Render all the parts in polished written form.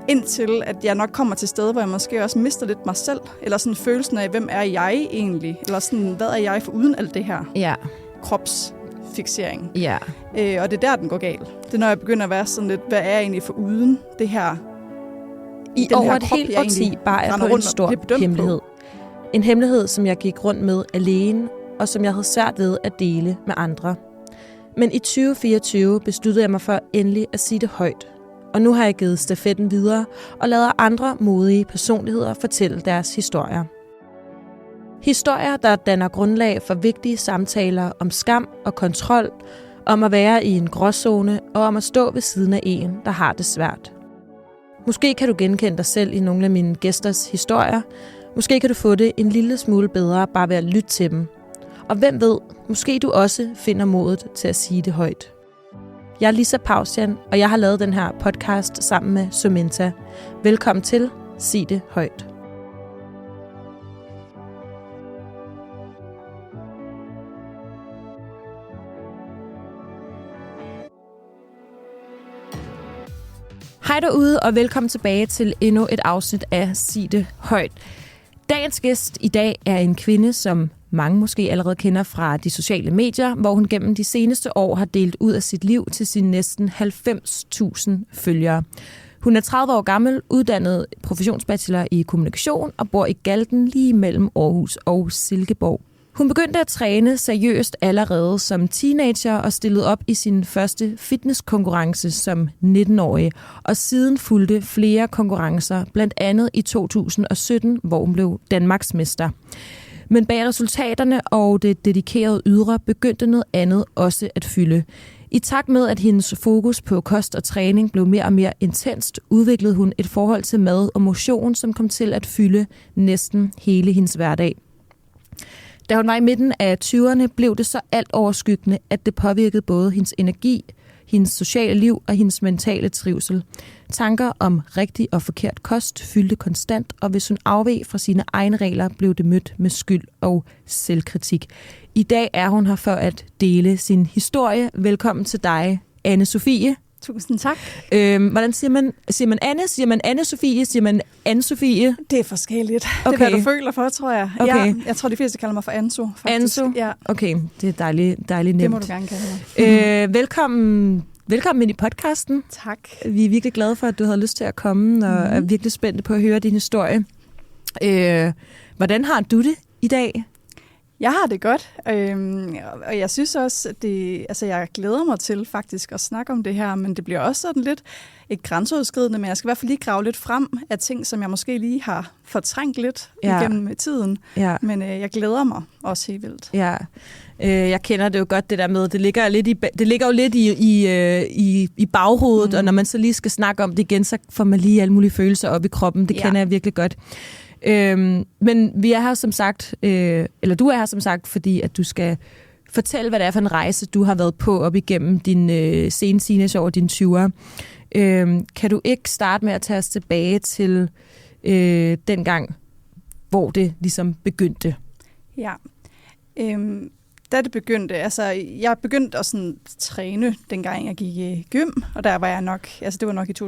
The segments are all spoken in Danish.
Indtil at jeg nok kommer til steder, hvor jeg måske også mister lidt mig selv. Eller sådan følelsen af, hvem er jeg egentlig? Eller sådan, hvad er jeg for uden alt det her? Ja. Kropsfiksering. Ja. Og det er der, den går galt. Det er, når jeg begynder at være sådan lidt, hvad er jeg egentlig for uden det her? I over et helt årti bare er på en stor hemmelighed. En hemmelighed, som jeg gik rundt med alene, og som jeg havde svært ved at dele med andre. Men i 2024 besluttede jeg mig for endelig at sige det højt. Og nu har jeg givet stafetten videre og lader andre modige personligheder fortælle deres historier. Historier, der danner grundlag for vigtige samtaler om skam og kontrol, om at være i en gråzone og om at stå ved siden af en, der har det svært. Måske kan du genkende dig selv i nogle af mine gæsters historier. Måske kan du få det en lille smule bedre bare ved at lytte til dem. Og hvem ved, måske du også finder modet til at sige det højt. Jeg er Lisa Paustian, og jeg har lavet den her podcast sammen med Sumenta. Velkommen til Sig det højt. Hej derude, og velkommen tilbage til endnu et afsnit af Sig det højt. Dagens gæst i dag er en kvinde, som mange måske allerede kender fra de sociale medier, hvor hun gennem de seneste år har delt ud af sit liv til sine næsten 90.000 følgere. Hun er 30 år gammel, uddannet professionsbachelor i kommunikation og bor i Galten lige mellem Aarhus og Silkeborg. Hun begyndte at træne seriøst allerede som teenager og stillede op i sin første fitnesskonkurrence som 19-årig, og siden fulgte flere konkurrencer, blandt andet i 2017, hvor hun blev Danmarksmester. Men bag resultaterne og det dedikerede ydre begyndte noget andet også at fylde. I takt med, at hendes fokus på kost og træning blev mere og mere intenst, udviklede hun et forhold til mad og motion, som kom til at fylde næsten hele hendes hverdag. Da hun var i midten af 20'erne, blev det så alt overskyggende, at det påvirkede både hendes energi, hendes sociale liv og hendes mentale trivsel. Tanker om rigtig og forkert kost fyldte konstant, og hvis hun afveg fra sine egne regler, blev det mødt med skyld og selvkritik. I dag er hun her for at dele sin historie. Velkommen til dig, Anne-Sophie. Tusind tak. Hvordan siger man? Siger man Anne? Siger man Anne-Sophie? Siger man Anne-Sophie? Det er forskelligt. Okay. Det er, hvad du føler for, tror jeg. Okay. Jeg tror, de fleste kalder mig for Anso, faktisk. Anso? Ja. Okay, det er dejligt nemt. Det må du gerne kalde mig. Velkommen ind i podcasten. Tak. Vi er virkelig glade for, at du havde lyst til at komme, og er virkelig spændte på at høre din historie. Hvordan har du det i dag? Jeg har det godt, og jeg synes også, at jeg glæder mig til faktisk at snakke om det her, men det bliver også sådan lidt et grænseoverskridende, men jeg skal i hvert fald lige grave lidt frem af ting, som jeg måske lige har fortrængt lidt igennem tiden. Ja. Men jeg glæder mig også helt vildt. Ja. Jeg kender det jo godt, det der med, det ligger jo lidt i baghovedet, og når man så lige skal snakke om det igen, så får man lige alle mulige følelser op i kroppen. Det kender jeg virkelig godt. Men vi er her som sagt, eller du er her som sagt, fordi at du skal fortælle, hvad det er for en rejse, du har været på op igennem din sene teenageår og dine 20'er. Kan du ikke starte med at tage os tilbage til den gang, hvor det ligesom begyndte? Ja. Da det begyndte, jeg begyndte at sådan træne, dengang jeg gik i gym, og der var jeg nok, det var nok i 2013-2014,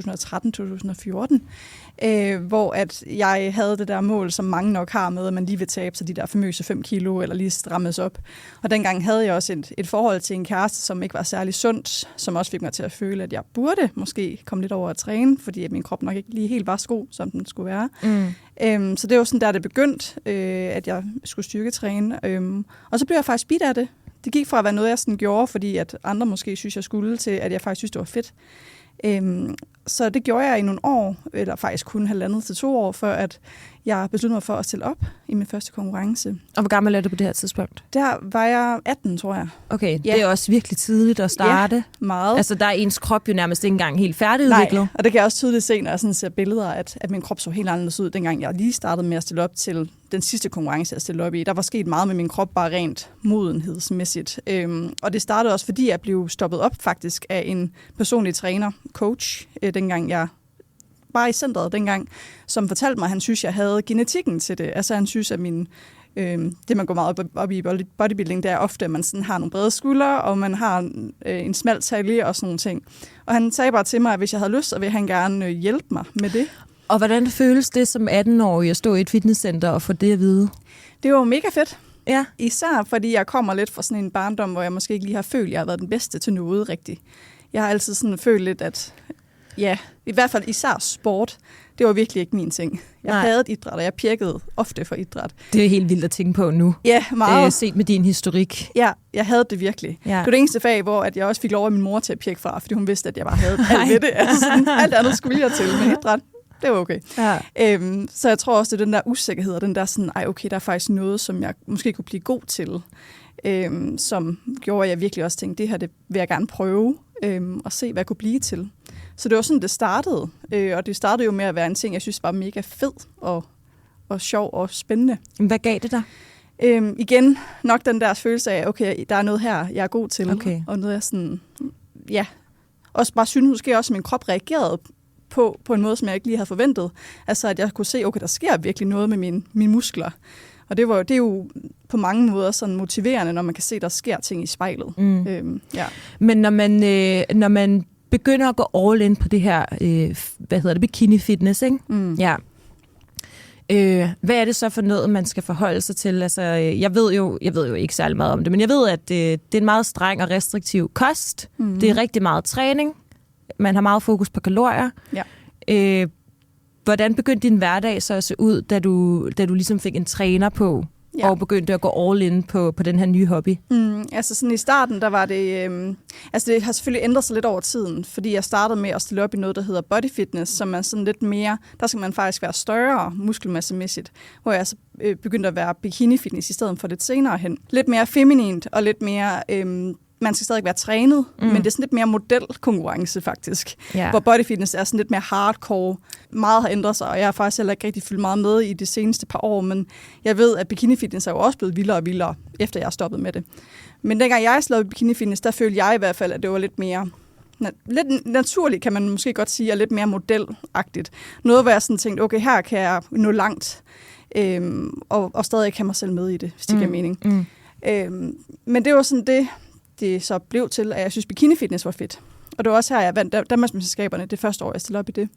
hvor at jeg havde det der mål, som mange nok har med, at man lige vil tabe sig de der famøse 5 kilo, eller lige strammes op. Og dengang havde jeg også et forhold til en kæreste, som ikke var særlig sundt, som også fik mig til at føle, at jeg burde måske komme lidt over at træne, fordi at min krop nok ikke lige helt var så god, som den skulle være. Så det var sådan der, det begyndte, at jeg skulle styrketræne. Og så blev jeg faktisk bidt af det. Det gik fra at være noget, jeg sådan gjorde, fordi at andre måske synes, jeg skulle, til at jeg faktisk synes, det var fedt. Så det gjorde jeg i nogle år, eller faktisk kun 1,5 til 2 år, før at jeg besluttede mig for at stille op i min første konkurrence. Og hvor gammel er du på det her tidspunkt? Der var jeg 18, tror jeg. Okay, det er også virkelig tidligt at starte. Ja, meget. Altså, der er ens krop jo nærmest ikke engang helt færdigudviklet. Nej, og det kan jeg også tydeligt se, når jeg sådan ser billeder, at min krop så helt anderledes ud, dengang jeg lige startede med at stille op til den sidste konkurrence, jeg stillede op i. Der var sket meget med min krop, bare rent modenhedsmæssigt. Og det startede også, fordi jeg blev stoppet op faktisk af en personlig træner, coach, dengang jeg var i centret dengang, som fortalte mig, at han synes, jeg havde genetikken til det. Altså han synes, at min Det, man går meget op i bodybuilding, det er ofte, at man sådan har nogle brede skuldre, og man har en smal talje og sådan nogle ting. Og han sagde bare til mig, at hvis jeg havde lyst, så ville han gerne hjælpe mig med det. Og hvordan føles det som 18-årig at stå i et fitnesscenter og få det at vide? Det var mega fedt. Ja. Især fordi jeg kommer lidt fra sådan en barndom, hvor jeg måske ikke lige har følt, at jeg har været den bedste til noget rigtigt. Jeg har altid sådan følt lidt, at ja, i hvert fald især sport, det var virkelig ikke min ting. Jeg havde idræt, og jeg pirkede ofte for idræt. Det er helt vildt at tænke på nu. Ja, meget. Set med din historik. Ja, jeg havde det virkelig. Ja. Det var det eneste fag, hvor at jeg også fik lov af min mor til at pirke fra, fordi hun vidste, at jeg bare havde alt ved det. Altså sådan, alt andet skulle jeg til, men idræt, det var okay. Ja. Så jeg tror også, det er den der usikkerhed, og den der sådan, okay, der er faktisk noget, som jeg måske kunne blive god til, som gjorde, at jeg virkelig også tænkte, det her, det vil jeg gerne prøve, og se, hvad jeg kunne blive til. Så det var sådan, det startede. Og det startede jo med at være en ting, jeg synes var mega fed og sjov og spændende. Hvad gav det dig? Igen, nok den der følelse af, okay, der er noget her, jeg er god til. Okay. Og noget, jeg sådan, ja, også bare synes måske også, at min krop reagerede på en måde, som jeg ikke lige havde forventet. Altså, at jeg kunne se, okay, der sker virkelig noget med mine muskler. Og det er jo på mange måder sådan motiverende, når man kan se, der sker ting i spejlet. Ja. Men når man begynder at gå all in på det her, bikini fitness, ikke? Ja. Hvad er det så for noget, man skal forholde sig til? Altså, jeg ved jo ikke særlig meget om det, men jeg ved, at det er en meget streng og restriktiv kost. Det er rigtig meget træning. Man har meget fokus på kalorier. Ja. Hvordan begyndte din hverdag så at se ud, da du ligesom fik en træner på, og begyndte at gå all in på den her nye hobby? Altså sådan i starten, der var det... det har selvfølgelig ændret sig lidt over tiden, fordi jeg startede med at stille op i noget, der hedder body fitness, som er sådan lidt mere... Der skal man faktisk være større muskelmassemæssigt, hvor jeg så begyndte at være bikini fitness i stedet for lidt senere hen. Lidt mere feminint og lidt mere... man skal stadig være trænet, men det er sådan lidt mere modelkonkurrence faktisk. Yeah. Hvor bodyfitness er sådan lidt mere hardcore. Meget har ændret sig, og jeg har faktisk heller ikke rigtig fyldt meget med i de seneste par år, men jeg ved, at bikinifitness er jo også blevet vildere og vildere, efter jeg har stoppet med det. Men dengang jeg lavede bikinifitness, der følte jeg i hvert fald, at det var lidt mere... Lidt naturligt, kan man måske godt sige, og lidt mere modelagtigt. Noget, hvor jeg sådan tænkte, okay, her kan jeg nå langt, og stadig have mig selv med i det, hvis det giver mening. Men det var sådan det så blev til, at jeg synes, bikini-fitness var fedt. Og det var også her, jeg vandt Danmarksmesterskaberne det første år, jeg stillede op i det.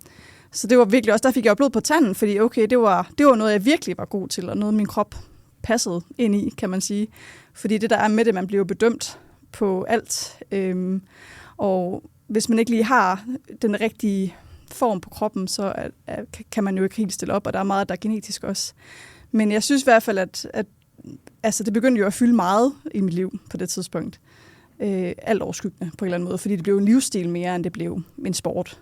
Så det var virkelig også, der fik jeg blod på tanden, fordi okay, det var noget, jeg virkelig var god til, og noget, min krop passede ind i, kan man sige. Fordi det der er med det, man bliver bedømt på alt. Og hvis man ikke lige har den rigtige form på kroppen, så kan man jo ikke helt stille op, og der er meget, der er genetisk også. Men jeg synes i hvert fald, at det begyndte jo at fylde meget i mit liv på det tidspunkt. Alt overskyggende på en eller anden måde, fordi det blev en livsstil mere, end det blev en sport.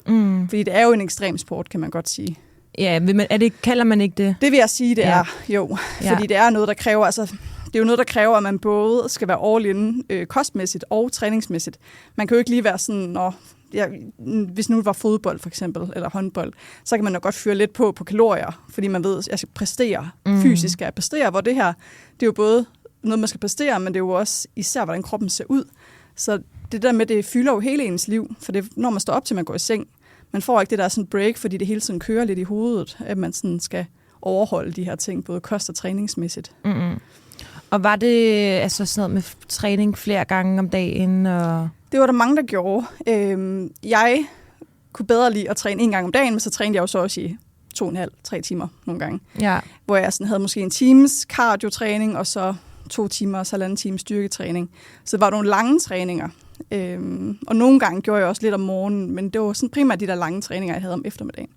Fordi det er jo en ekstrem sport, kan man godt sige. Ja, men kalder man ikke det? Det vil jeg sige, det er, jo. Fordi det er noget, der kræver, det er jo noget, der kræver, at man både skal være all in kostmæssigt og træningsmæssigt. Man kan jo ikke lige være sådan, hvis nu det var fodbold for eksempel, eller håndbold, så kan man jo godt fyre lidt på kalorier, fordi man ved, at jeg skal præstere. Fysisk skal jeg præstere, hvor det her, det er jo både noget, man skal præstere, men det er jo også især, hvordan kroppen ser ud. Så det der med, det fylder jo hele ens liv, for det, når man står op til, man går i seng, man får ikke det der sådan break, fordi det hele tiden kører lidt i hovedet, at man sådan skal overholde de her ting, både kost- og træningsmæssigt. Og var det sådan noget med træning flere gange om dagen? Og... Det var der mange, der gjorde. Jeg kunne bedre lide at træne en gang om dagen, men så trænede jeg jo så også i 2,5-3 timer nogle gange. Ja. Hvor jeg sådan havde måske en times cardio-træning, og så 2 timer og 1,5 time styrketræning. Så det var nogle lange træninger. Og nogle gange gjorde jeg også lidt om morgenen, men det var sådan primært de der lange træninger, jeg havde om eftermiddagen.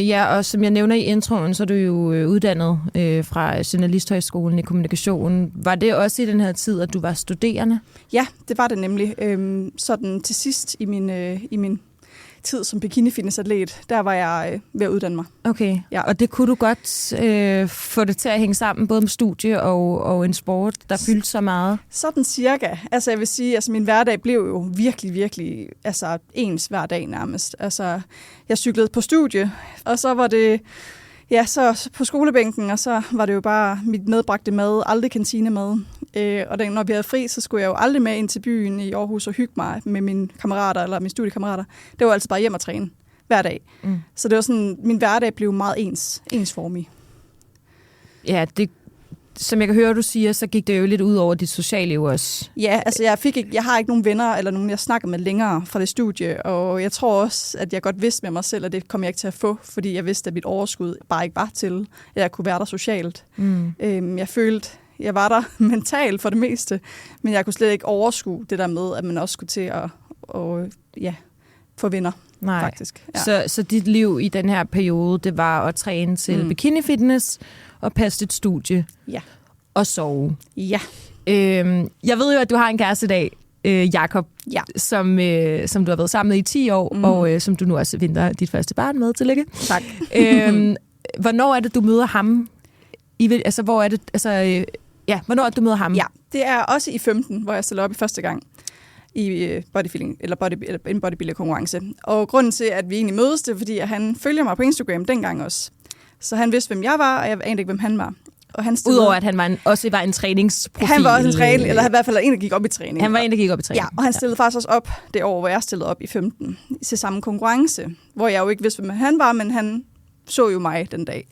Ja. Og som jeg nævner i introen, så er du jo uddannet fra Journalisthøjskolen i kommunikation. Var det også i den her tid, at du var studerende? Ja, det var det nemlig. Sådan til sidst i min tid som bikini-fitness-atlet, der var jeg ved at uddanne mig. Okay, ja. Og det kunne du godt få det til at hænge sammen, både med studie og en sport, der fyldte så meget? Sådan cirka. Altså jeg vil sige, min hverdag blev jo virkelig, virkelig ens hver dag nærmest. Altså jeg cyklede på studie, og så var det så på skolebænken, og så var det jo bare mit medbragte mad, aldrig kantinemad. Og når vi havde fri, så skulle jeg jo aldrig med ind til byen i Aarhus og hygge mig med mine kammerater eller mine studiekammerater. Det var altså bare hjem og træne hver dag. Så det var sådan, min hverdag blev meget ensformig. Ja, som jeg kan høre, du siger, så gik det jo lidt ud over dit socialliv også. Ja, altså jeg har ikke nogen venner eller nogen, jeg snakker med længere fra det studie, og jeg tror også, at jeg godt vidste med mig selv, at det kom jeg ikke til at få, fordi jeg vidste, at mit overskud bare ikke var til, at jeg kunne være der socialt. Jeg følte, jeg var der mentalt for det meste, men jeg kunne slet ikke overskue det der med, at man også skulle til at få venner. Nej. Faktisk. Ja. Så dit liv i den her periode, det var at træne til bikini fitness og passe dit studie og sove. Ja. Jeg ved jo, at du har en kæreste i dag, Jakob, som du har været sammen med i 10 år, og som du nu også venter dit første barn med. Tillykke. Tak. Hvornår er det, du møder ham? Hvornår er det, du møder ham? Ja, det er også i 15, hvor jeg stiller op i første gang i bodybuilding, eller en bodybuilder-konkurrence. Og grunden til, at vi egentlig mødes, det er, fordi han følger mig på Instagram dengang også. Så han vidste, hvem jeg var, og jeg anede ikke, hvem han var. Udover at han også var en træningsprofil. Han var også en træning, eller i hvert fald en, der gik op i træning. Han var en, der gik op i træning. Ja, og han stillede faktisk også op det år, hvor jeg stillede op i 15, til samme konkurrence, hvor jeg jo ikke vidste, hvem han var, men han så jo mig den dag.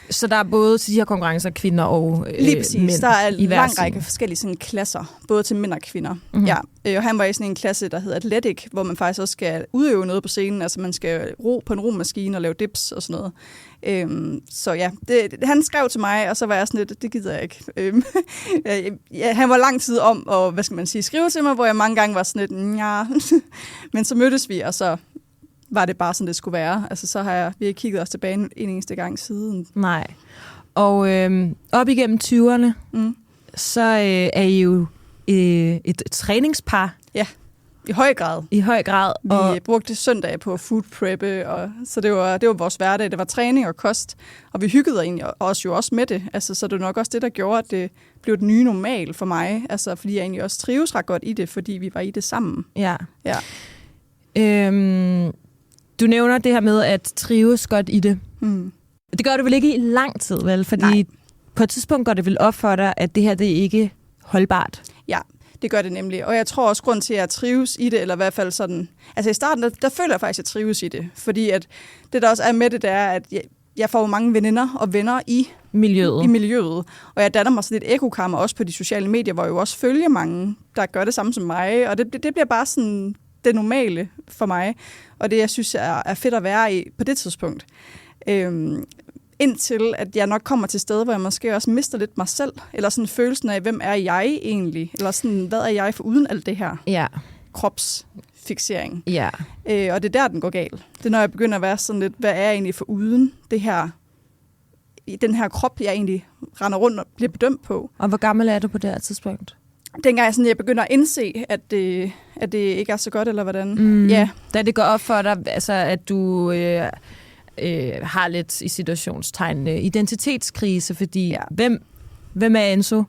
Så der er både til de her konkurrencer kvinder og lige præcis. Mænd. Der er en lang række forskellige sådan, klasser, både til mænd og kvinder. Mm-hmm. Ja, og han var i sådan en klasse, der hedder Athletic, hvor man faktisk også skal udøve noget på scenen. Altså man skal ro på en romaskine og lave dips og sådan noget. Så ja, han skrev til mig, og så var jeg sådan lidt, det gider jeg ikke. Han var lang tid om at, skrive til mig, hvor jeg mange gange var sådan lidt, ja. Men så mødtes vi, og så var det bare sådan, det skulle være. Altså, så har vi ikke kigget os tilbage en eneste gang siden. Nej. Og op igennem 20'erne, så er I jo et træningspar. Ja, i høj grad. I høj grad. Vi brugte søndage på food preppe, og så det var vores hverdag. Det var træning og kost, og vi hyggede egentlig også med det. Altså, så det var nok også det, der gjorde, at det blev det nye normal for mig. Altså, fordi jeg egentlig også trives ret godt i det, fordi vi var i det sammen. Ja. Du nævner det her med at trives godt i det. Det gør du vel ikke i lang tid, vel? Fordi på et tidspunkt går det vel op for dig, at det her det er ikke holdbart. Ja, det gør det nemlig. Og jeg tror også, grund til, at jeg trives i det, eller i hvert fald sådan... Altså i starten, der føler jeg faktisk, at jeg trives i det. Fordi at det, der også er med det, det er, at jeg får mange veninder og venner i miljøet. Og jeg danner mig sådan et ekokammer også på de sociale medier, hvor jeg jo også følger mange, der gør det samme som mig. Og det bliver bare sådan det normale for mig. Og det, jeg synes, er fedt at være i på det tidspunkt. Indtil, at jeg nok kommer til steder, hvor jeg måske også mister lidt mig selv. Eller sådan følelsen af, hvem er jeg egentlig? Eller sådan, hvad er jeg for uden alt det her? Ja. Kropsfiksering. Ja. Og det er der, den går galt. Det er, når jeg begynder at være sådan lidt, hvad er jeg egentlig for uden det her, den her krop, jeg egentlig render rundt og bliver bedømt på. Og hvor gammel er du på det her tidspunkt? Dengang jeg begynder at indse, at det ikke er så godt, eller hvordan. Ja. Da det går op for dig, altså, at du har lidt i situationstegn identitetskrise, fordi hvem er Enzo,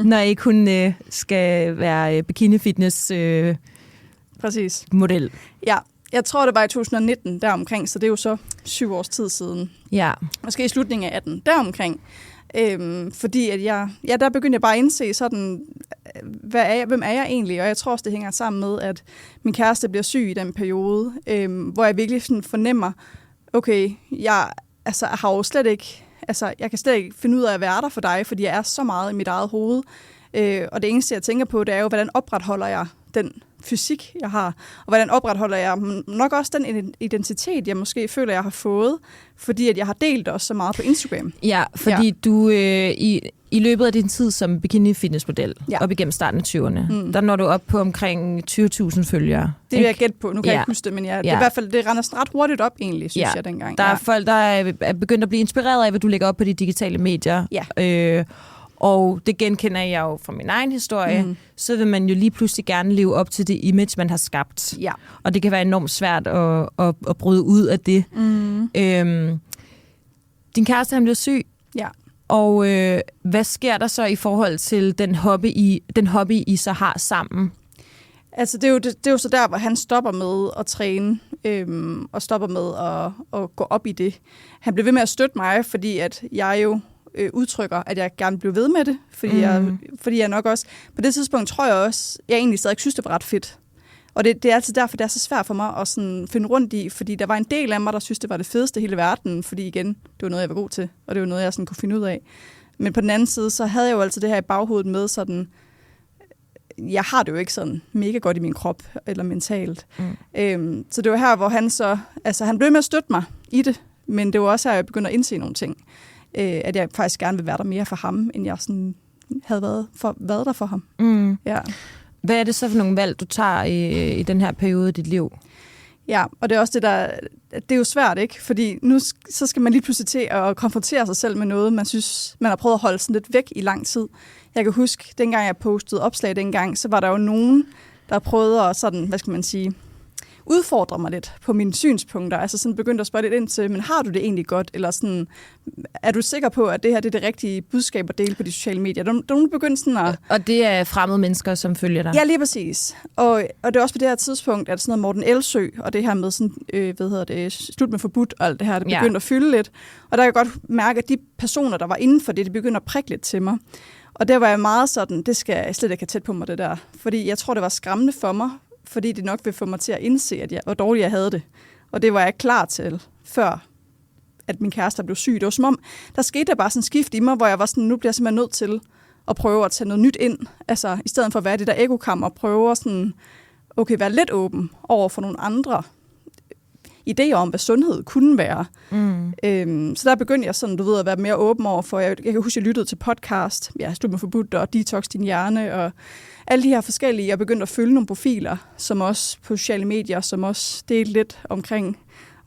når ikke hun skal være bikini-fitness præcis. Model? Ja, jeg tror, det var i 2019 deromkring, så det er jo så 7 års tid siden. Ja. Måske i slutningen af 18 deromkring. Fordi at der begyndte jeg bare at indse sådan, hvem er jeg egentlig? Og jeg tror også, det hænger sammen med, at min kæreste bliver syg i den periode, hvor jeg virkelig sådan fornemmer, okay, jeg har jo slet ikke, jeg kan slet ikke finde ud af at være der for dig, fordi jeg er så meget i mit eget hoved. Og det eneste, jeg tænker på, det er jo, hvordan opretholder jeg den fysik, jeg har, og hvordan opretholder jeg nok også den identitet, jeg måske føler, jeg har fået, fordi at jeg har delt også så meget på Instagram. Ja, fordi du i løbet af din tid som bikini-fitnessmodel, op igennem starten af 20'erne, der når du op på omkring 20.000 følgere. Det vil jeg gætte på. Nu kan jeg ikke huske det, men det er i hvert fald, det render ret hurtigt op egentlig, synes jeg dengang. Der er folk, der er begyndt at blive inspireret af, hvad du lægger op på de digitale medier. Ja. Og det genkender jeg jo fra min egen historie, så vil man jo lige pludselig gerne leve op til det image, man har skabt. Ja. Og det kan være enormt svært at bryde ud af det. Din kæreste, han bliver syg. Ja. Og hvad sker der så i forhold til den hobby, I så har sammen? Altså, det er jo så der, hvor han stopper med at træne, og stopper med at gå op i det. Han bliver ved med at støtte mig, fordi at jeg jo udtrykker, at jeg gerne bliver ved med det, fordi jeg nok også, på det tidspunkt tror jeg også, jeg egentlig stadig synes, det var ret fedt. Og det er altid derfor, det er så svært for mig at sådan finde rundt i, fordi der var en del af mig, der synes, det var det fedeste i hele verden, fordi igen, det var noget, jeg var god til, og det var noget, jeg sådan kunne finde ud af. Men på den anden side, så havde jeg jo altid det her i baghovedet med sådan, jeg har det jo ikke sådan mega godt i min krop, eller mentalt. Så det var her, hvor han så, altså han blev med at støtte mig i det, men det var også her, jeg begyndte at indse nogle ting. At jeg faktisk gerne vil være der mere for ham, end jeg sådan havde været der for ham. Ja. Hvad er det så for nogle valg, du tager i den her periode i dit liv? Ja, og det er også det, det er jo svært, ikke? Fordi nu så skal man lige pludselig til at konfrontere sig selv med noget, man synes, man har prøvet at holde sådan lidt væk i lang tid. Jeg kan huske, dengang jeg postede opslag dengang, så var der jo nogen, der prøvede at sådan, hvad skal man sige, udfordre mig lidt på mine synspunkter. Altså sådan begyndte at spørge lidt ind til, men har du det egentlig godt? Eller sådan, er du sikker på, at det her det er det rigtige budskab at dele på de sociale medier? Der begyndte sådan at... Og det er fremmede mennesker, som følger dig? Ja, lige præcis. Og det er også på det her tidspunkt, at sådan noget Morten Elsø, og det her med sådan, slut med forbudt og alt det her, det begyndte at fylde lidt. Og der kan jeg godt mærke, at de personer, der var inden for det, de begyndte at prikke lidt til mig. Og der var jeg meget sådan, det skal jeg slet ikke have tæt på mig, det der. Fordi jeg tror, det var skræmmende for mig, fordi det nok vil få mig til at indse, hvor dårligt jeg havde det. Og det var jeg klar til, før at min kæreste blev syg. Det var som om, der skete der bare sådan en skift i mig, hvor jeg var sådan, nu bliver jeg simpelthen nødt til at prøve at tage noget nyt ind. Altså, i stedet for at være det der ekokammer, prøve at sådan, være lidt åben over for nogle andre idéer om, hvad sundhed kunne være. Så der begyndte jeg sådan, at være mere åben over for, jeg kan huske, jeg lyttede til podcast, Slut med forbudt og Detox din hjerne, og alle de her forskellige. Jeg begyndte at følge nogle profiler, som også på sociale medier, som også delte lidt omkring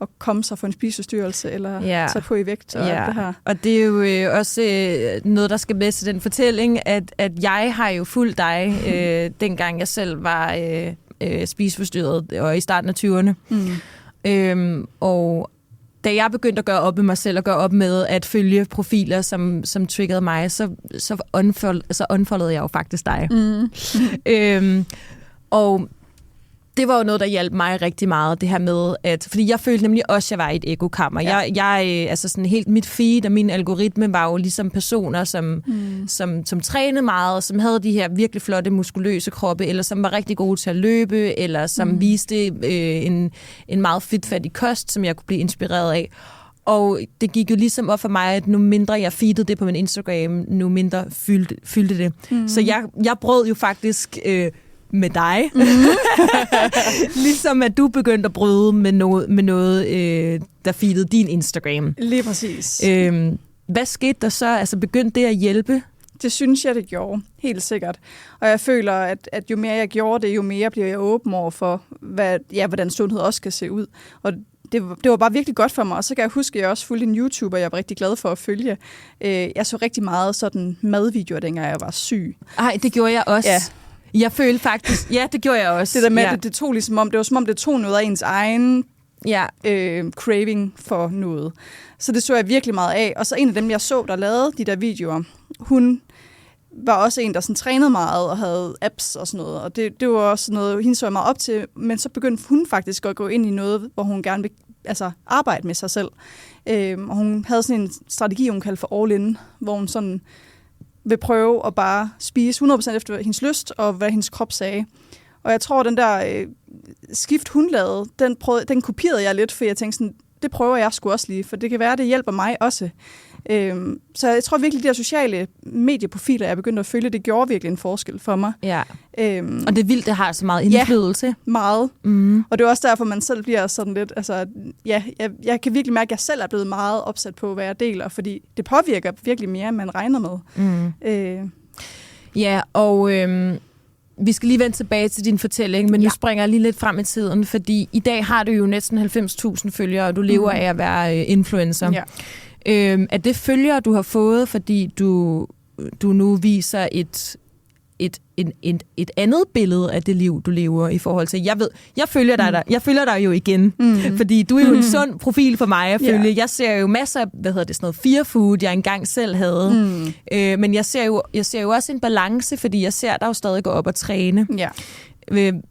at komme sig for en spiseforstyrrelse, eller tage på i vægt og alt det her. Og det er jo også noget, der skal med til den fortælling, at jeg har jo fulgt dig, dengang jeg selv var spiseforstyrret, og i starten af 20'erne. Og da jeg begyndte at gøre op med mig selv, og gøre op med at følge profiler, som triggede mig, så unfollowede jeg jo faktisk dig. Og det var jo noget, der hjalp mig rigtig meget, det her med, fordi jeg følte nemlig også, at jeg var i et ekokammer. Altså sådan helt mit feed og min algoritme var jo ligesom personer, som trænede meget, som havde de her virkelig flotte, muskuløse kroppe, eller som var rigtig gode til at løbe, eller som viste en meget fedtfattig kost, som jeg kunne blive inspireret af. Og det gik jo ligesom op for mig, at nu mindre jeg feedede det på min Instagram, nu mindre fyldte det. Så jeg brød jo faktisk... med dig. Ligesom at du begyndte at bryde med noget der feedede din Instagram. Lige præcis. Hvad skete der så? Altså begyndte det at hjælpe? Det synes jeg, det gjorde. Helt sikkert. Og jeg føler, at jo mere jeg gjorde det, jo mere bliver jeg åben over for, hvordan sundhed også kan se ud. Og det var bare virkelig godt for mig. Og så kan jeg huske, at jeg også fulgte en YouTuber, jeg var rigtig glad for at følge. Jeg så rigtig meget sådan madvideoer, dengang jeg var syg. Ej, det gjorde jeg også. Ja. Jeg følte faktisk, det gjorde jeg også. Det der med, at det tog ligesom det var som om det tog noget af ens egen craving for noget. Så det så jeg virkelig meget af. Og så en af dem, jeg så, der lavede de der videoer, hun var også en, der sådan trænede meget og havde apps og sådan noget. Og det var også noget, hende så jeg meget op til. Men så begyndte hun faktisk at gå ind i noget, hvor hun gerne vil arbejde med sig selv. Og hun havde sådan en strategi, hun kaldte for all in, hvor hun sådan vil prøve at bare spise 100% efter hendes lyst og hvad hendes krop sagde. Og jeg tror, den der skift, hun lavede, den kopierede jeg lidt, for jeg tænkte sådan, det prøver jeg sgu også lige, for det kan være, det hjælper mig også. Så jeg tror virkelig, de her sociale medieprofiler, jeg begyndte at følge, det gjorde virkelig en forskel for mig. Ja. Og det er vildt, det har så meget indflydelse. Ja, meget. Og det er også derfor, man selv bliver sådan lidt, jeg kan virkelig mærke, at jeg selv er blevet meget opsat på, hvad jeg deler, fordi det påvirker virkelig mere, end man regner med. Ja, og vi skal lige vende tilbage til din fortælling, men nu springer jeg lige lidt frem i tiden, fordi i dag har du jo næsten 90.000 følgere, og du lever af at være influencer. Ja. Er det følgere, du har fået, fordi du nu viser et andet billede af det liv, du lever i forhold til? Jeg følger dig jo igen, fordi du er jo en sund profil for mig at følge. Jeg ser jo masser af, fear food, jeg engang selv havde. Men jeg ser jo også en balance, fordi jeg ser dig jo stadig gå op og træne. Ja.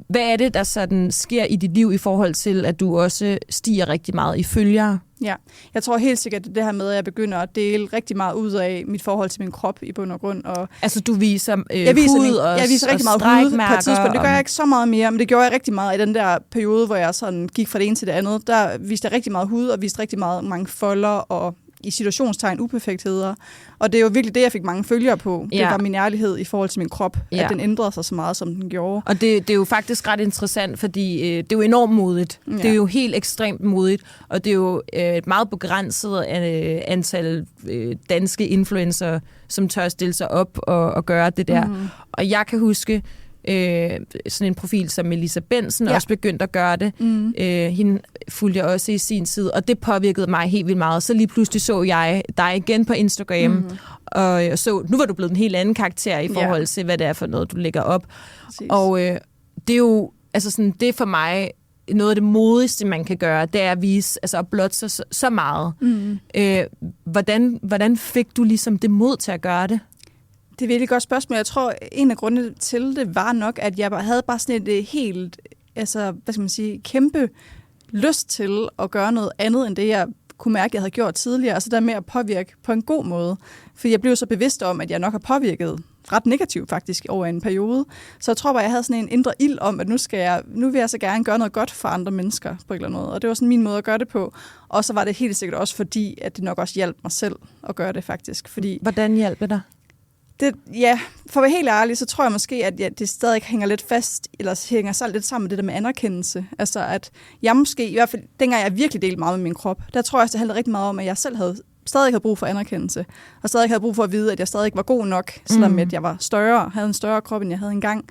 Hvad er det, der sådan sker i dit liv i forhold til, at du også stiger rigtig meget i følgere? Ja, jeg tror helt sikkert, at det her med, at jeg begynder at dele rigtig meget ud af mit forhold til min krop i bund og grund. Og altså du viser hud jeg viser rigtig meget hud på et tidspunkt. Det gør jeg ikke så meget mere, men det gjorde jeg rigtig meget i den der periode, hvor jeg sådan gik fra det ene til det andet. Der viste jeg rigtig meget hud og viste rigtig mange folder og i situationstegn uperfektheder. Og det er jo virkelig det, jeg fik mange følgere på. Det var min ærlighed i forhold til min krop, at den ændrede sig så meget, som den gjorde. Og det er jo faktisk ret interessant, fordi det er jo enormt modigt. Ja. Det er jo helt ekstremt modigt, og det er jo et meget begrænset antal danske influencer, som tør stille sig op og gøre det der. Og jeg kan huske sådan en profil som Melissa Benson også begyndte at gøre det. Hende fulgte jeg også i sin tid, og det påvirkede mig helt vildt meget. Så lige pludselig så jeg dig igen på Instagram, og så, nu var du blevet en helt anden karakter i forhold til, hvad det er for noget, du lægger op. Præcis. Og det er jo, altså sådan, det er for mig noget af det modigste, man kan gøre, det er at vise, altså at blotte sig så meget. Hvordan fik du ligesom det mod til at gøre det? Det er et virkelig godt spørgsmål. Jeg tror, en af grundene til det var nok, at jeg havde bare sådan et helt, altså, hvad skal man sige, kæmpe lyst til at gøre noget andet, end det, jeg kunne mærke, jeg havde gjort tidligere. Altså der med at påvirke på en god måde. For jeg blev så bevidst om, at jeg nok har påvirket ret negativt faktisk over en periode. Så jeg tror bare, jeg havde sådan en indre ild om, at nu vil jeg så gerne gøre noget godt for andre mennesker på en eller anden måde. Og det var sådan min måde at gøre det på. Og så var det helt sikkert også fordi, at det nok også hjalp mig selv at gøre det faktisk. Fordi hvordan hjalp det dig? For at være helt ærlig, så tror jeg måske, at det stadig hænger lidt fast, eller hænger så lidt sammen med det der med anerkendelse. Altså at jeg måske, i hvert fald dengang jeg virkelig delte meget med min krop, der tror jeg, det handlede rigtig meget om, at jeg selv stadig havde brug for anerkendelse, og stadig havde brug for at vide, at jeg stadig var god nok, selvom at jeg var større, havde en større krop, end jeg havde engang.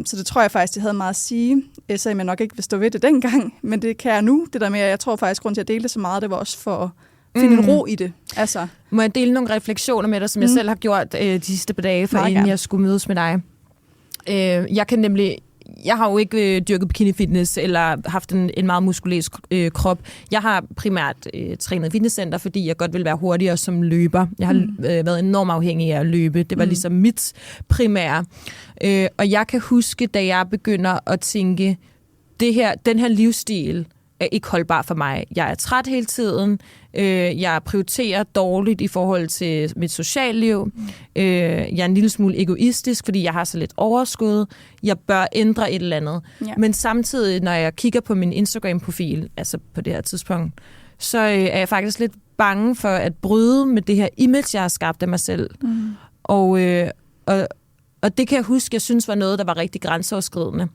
Så det tror jeg faktisk, det havde meget at sige, selvom jeg nok ikke vil stå ved det dengang, men det kan jeg nu. Det der med, jeg tror faktisk, grund til at dele det så meget, det var også for finde en ro i det. Altså. Må jeg dele nogle refleksioner med dig, som jeg selv har gjort de sidste par dage, for inden jeg skulle mødes med dig? Jeg har jo ikke dyrket bikini fitness eller haft en meget muskuløs krop. Jeg har primært trænet fitnesscenter, fordi jeg godt vil være hurtigere som løber. Jeg har været enormt afhængig af at løbe. Det var ligesom mit primære. Og jeg kan huske, da jeg begynder at tænke, den her livsstil er ikke holdbar for mig. Jeg er træt hele tiden. Jeg prioriterer dårligt i forhold til mit socialliv. Jeg er en lille smule egoistisk, fordi jeg har så lidt overskud. Jeg bør ændre et eller andet. Ja. Men samtidig, når jeg kigger på min Instagram-profil, altså på det her tidspunkt, så er jeg faktisk lidt bange for at bryde med det her image, jeg har skabt af mig selv. Og det kan jeg huske, jeg synes var noget, der var rigtig grænseoverskridende.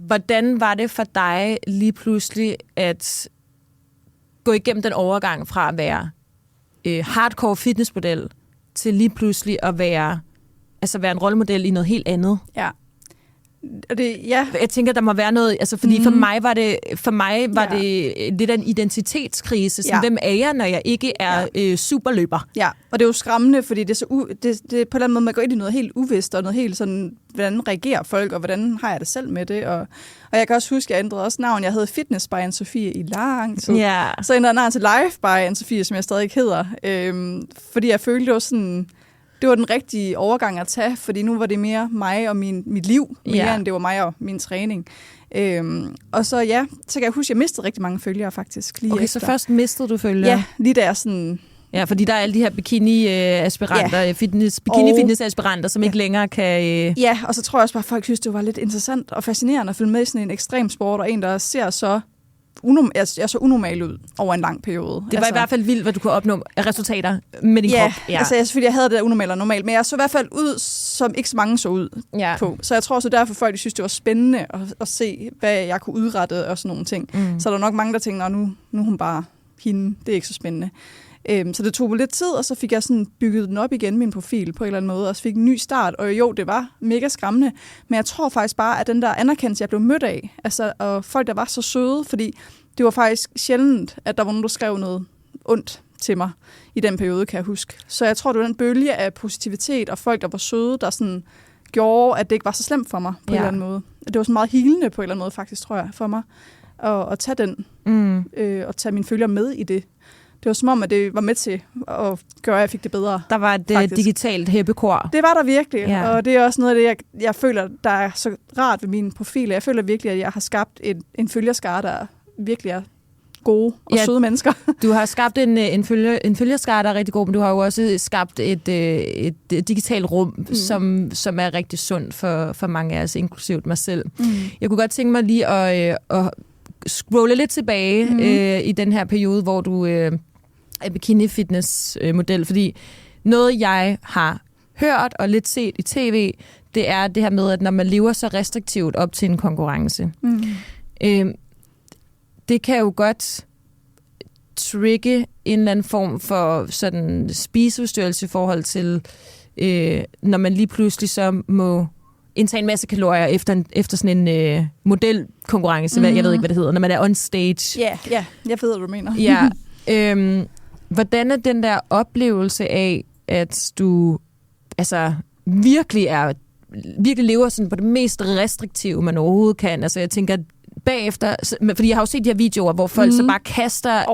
Hvordan var det for dig lige pludselig at gå igennem den overgang fra at være hardcore fitnessmodel til lige pludselig at være en rollemodel i noget helt andet? Ja. Jeg tænker, der må være noget, altså fordi for mig var det lidt af en identitetskrise. Sådan, hvem er jeg, når jeg ikke er superløber? Ja, og det er jo skræmmende, fordi det er på en eller anden måde, man går ind i noget helt uvist, og noget helt sådan, hvordan reagerer folk, og hvordan har jeg det selv med det? Og jeg kan også huske, at jeg ændrede også navn. Jeg hed Fitness by Anne-Sophie i lang tid. Yeah. Så ændrede jeg navn til Life by Anne-Sophie, som jeg stadig ikke hedder. Fordi jeg følte, det var sådan... Det var den rigtige overgang at tage, fordi nu var det mere mig og mit liv, mere end det var mig og min træning. Og så kan jeg huske, at jeg mistede rigtig mange følgere faktisk. Lige efter. Så først mistede du følgere? Ja, lige der sådan... Ja, fordi der er alle de her bikini-aspiranter, bikini-fitness-aspiranter, som ikke længere kan... Ja, og så tror jeg også bare, at folk synes, det var lidt interessant og fascinerende at følge med i sådan en ekstrem sport, og en, der ser så unormal ud over en lang periode. Det var i hvert fald vildt, hvad du kunne opnå af resultater med din krop. Ja, altså jeg havde det der unormal og normal, men jeg så i hvert fald ud, som ikke så mange så ud på. Så jeg tror også derfor, folk synes, det var spændende at se, hvad jeg kunne udrette og sådan nogle ting. Så der var nok mange, der tænkte, nu er hun bare hende, det er ikke så spændende. Så det tog lidt tid, og så fik jeg sådan bygget den op igen, min profil, på en eller anden måde, og så fik en ny start. Og jo, det var mega skræmmende, men jeg tror faktisk bare, at den der anerkendelse, jeg blev mødt af, altså, og folk, der var så søde, fordi det var faktisk sjældent, at der var nogen, der skrev noget ondt til mig i den periode, kan jeg huske. Så jeg tror, det var den bølge af positivitet, og folk, der var søde, der sådan gjorde, at det ikke var så slemt for mig, på en eller anden måde. Det var sådan meget healende, på en eller anden måde, faktisk, tror jeg, for mig, at tage den, og tage mine følgere med i det. Det var som om, at det var med til at gøre, at jeg fik det bedre. Der var et digitalt heppekor. Det var der virkelig, og det er også noget af det, jeg føler, der er så rart ved mine profiler. Jeg føler virkelig, at jeg har skabt en følgerskare, der virkelig er gode og søde mennesker. Du har skabt en følgerskare, der er rigtig god, men du har jo også skabt et digitalt rum, som er rigtig sundt for mange af os, inklusivt mig selv. Jeg kunne godt tænke mig lige at scrolle lidt tilbage i den her periode, hvor du er bikini-fitness-model, fordi noget, jeg har hørt og lidt set i tv, det er det her med, at når man lever så restriktivt op til en konkurrence, det kan jo godt trigge en eller anden form for sådan spiseforstyrrelse i forhold til, når man lige pludselig så må indtage en masse kalorier efter sådan en modelkonkurrence. Jeg ved ikke, hvad det hedder, når man er on stage. Ja, jeg ved, hvad du mener. Ja. Hvordan er den der oplevelse af, at du altså virkelig lever sådan på det mest restriktive, man overhovedet kan? Altså jeg tænker, bagefter, fordi jeg har jo set de her videoer, hvor folk så bare kaster,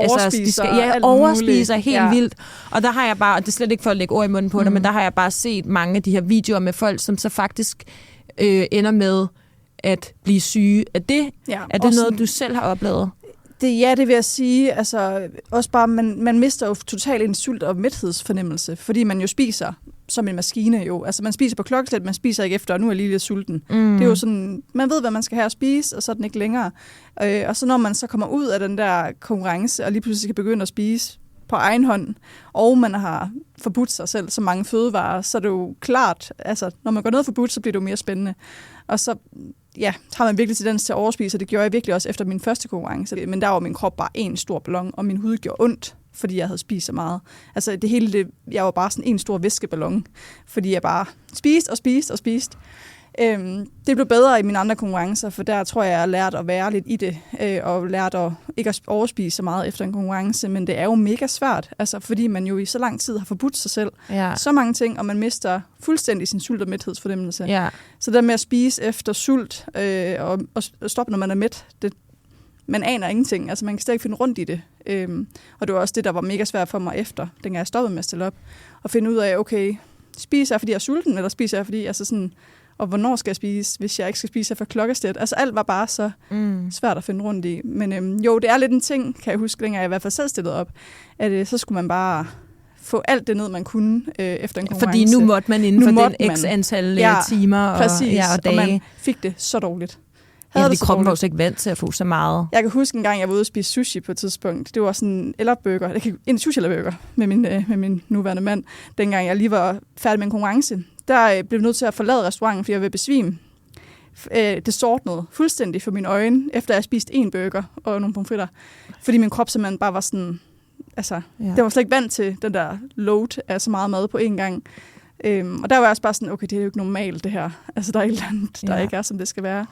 overspiser helt vildt. Og der har jeg bare, og det er slet ikke for at lægge ord i munden på det, men der har jeg bare set mange af de her videoer med folk, som så faktisk ender med at blive syge. Er det noget, du selv har oplevet? Det vil jeg sige. Altså, også bare, man mister jo totalt en sult- og mæthedsfornemmelse, fordi man jo spiser som en maskine jo. Altså, man spiser på klokkeslæt, man spiser ikke efter, og nu er jeg lige lidt sulten. Det er jo sådan, man ved, hvad man skal have at spise, og så er den ikke længere. Og så når man så kommer ud af den der konkurrence, og lige pludselig skal begynde at spise på egen hånd, og man har forbudt sig selv så mange fødevarer, så er det jo klart, altså, når man går ned og forbudt, så bliver det jo mere spændende. Og så har man virkelig tendens til at overspise, og det gjorde jeg virkelig også efter min første konkurrence. Men der var min krop bare en stor ballon, og min hud gjorde ondt, fordi jeg havde spist så meget. Altså det hele, jeg var bare sådan en stor væskeballon, fordi jeg bare spiste. Det blev bedre i mine andre konkurrencer, for der tror jeg har lært at være lidt i det, og lært at ikke at overspise så meget efter en konkurrence, men det er jo mega svært, altså, fordi man jo i så lang tid har forbudt sig selv så mange ting, og man mister fuldstændig sin sult- og mæthedsfornemmelse. Ja. Så det med at spise efter sult og stoppe, når man er mæt, man aner ingenting, altså man kan stadig finde rundt i det. Og det var også det, der var mega svært for mig efter, dengang jeg stoppede med at stille op, og finde ud af, okay, spiser jeg, fordi jeg er sulten, eller spiser jeg, fordi altså sådan, og hvornår skal jeg spise, hvis jeg ikke skal spise for klokkeslæt. Altså alt var bare så svært at finde rundt i. Men jo, det er lidt en ting, kan jeg huske, længere jeg i hvert fald selv stillede op, at så skulle man bare få alt det ned, man kunne efter en konkurrence. Fordi nu måtte man inden for den x antal timer og dage. Og man fik det så dårligt. Fordi kroppen var jo ikke vant til at få så meget. Jeg kan huske en gang, jeg var ude og spise sushi på et tidspunkt. Det var sådan en ellerburger, en sushi-ellerburger med min nuværende mand, dengang jeg lige var færdig med en konkurrence. Der blev jeg nødt til at forlade restauranten, fordi jeg var besvime. Det sortnede fuldstændig for mine øjne, efter jeg spiste en burger og nogle pomfritter. Fordi min krop simpelthen bare var sådan, altså, den var slet ikke vant til den der load af så meget mad på én gang. Og der var jeg også bare sådan, okay, det er jo ikke normalt det her. Altså, der er et eller andet, der ikke er, som det skal være.